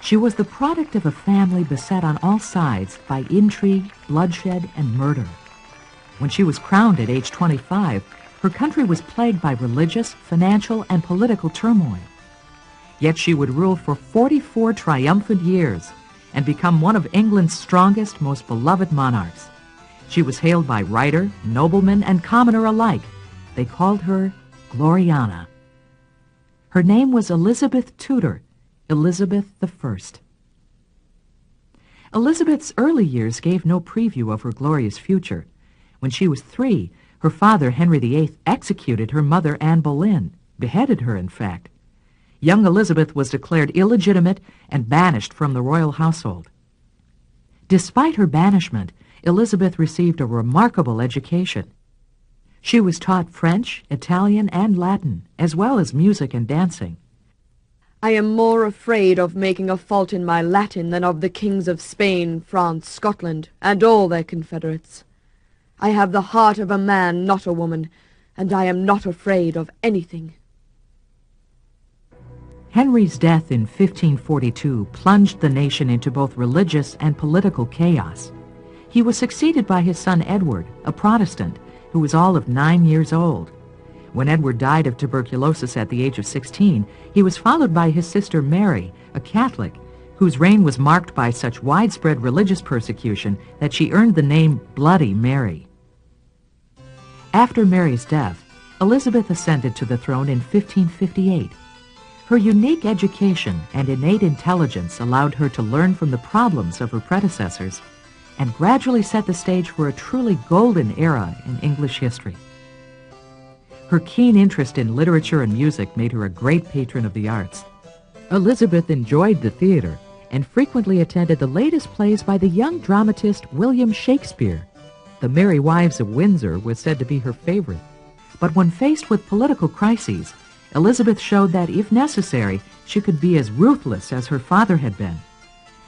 She was the product of a family beset on all sides by intrigue, bloodshed, and murder. When she was crowned at age 25, her country was plagued by religious, financial, and political turmoil. Yet she would rule for 44 triumphant years and become one of England's strongest, most beloved monarchs. She was hailed by writer, nobleman, and commoner alike. They called her Gloriana. Her name was Elizabeth Tudor, Elizabeth I. Elizabeth's early years gave no preview of her glorious future. When she was 3, her father, Henry VIII, executed her mother, Anne Boleyn, beheaded her, in fact. Young Elizabeth was declared illegitimate and banished from the royal household. Despite her banishment, Elizabeth received a remarkable education. She was taught French, Italian, and Latin, as well as music and dancing. I am more afraid of making a fault in my Latin than of the kings of Spain, France, Scotland, and all their confederates. I have the heart of a man, not a woman, and I am not afraid of anything. Henry's death in 1542 plunged the nation into both religious and political chaos. He was succeeded by his son Edward, a Protestant, who was all of 9 years old. When Edward died of tuberculosis at the age of 16, he was followed by his sister Mary, a Catholic, whose reign was marked by such widespread religious persecution that she earned the name Bloody Mary. After Mary's death, Elizabeth ascended to the throne in 1558. Her unique education and innate intelligence allowed her to learn from the problems of her predecessors and gradually set the stage for a truly golden era in English history. Her keen interest in literature and music made her a great patron of the arts. Elizabeth enjoyed the theater and frequently attended the latest plays by the young dramatist William Shakespeare. The Merry Wives of Windsor was said to be her favorite. But when faced with political crises, Elizabeth showed that, if necessary, she could be as ruthless as her father had been.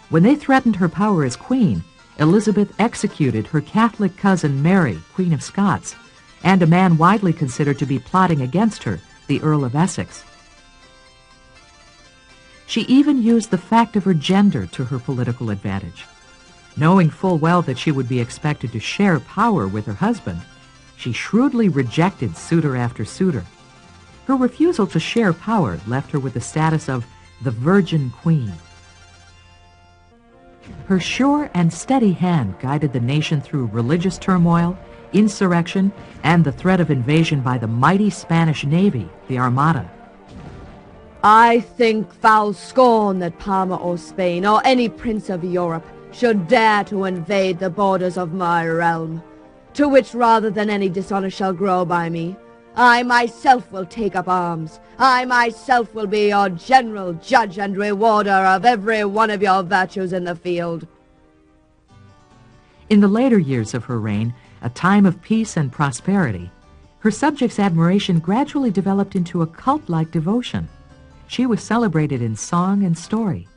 When they threatened her power as queen, Elizabeth executed her Catholic cousin Mary, Queen of Scots, and a man widely considered to be plotting against her, the Earl of Essex. She even used the fact of her gender to her political advantage. Knowing full well that she would be expected to share power with her husband, she shrewdly rejected suitor after suitor. Her refusal to share power left her with the status of the Virgin Queen. Her sure and steady hand guided the nation through religious turmoil, insurrection, and the threat of invasion by the mighty Spanish Navy, the Armada. I think foul scorn that Parma or Spain or any prince of Europe should dare to invade the borders of my realm, to which rather than any dishonor shall grow by me, I myself will take up arms. I myself will be your general, judge, and rewarder of every one of your virtues in the field. In the later years of her reign, a time of peace and prosperity, her subjects' admiration gradually developed into a cult-like devotion. She was celebrated in song and story.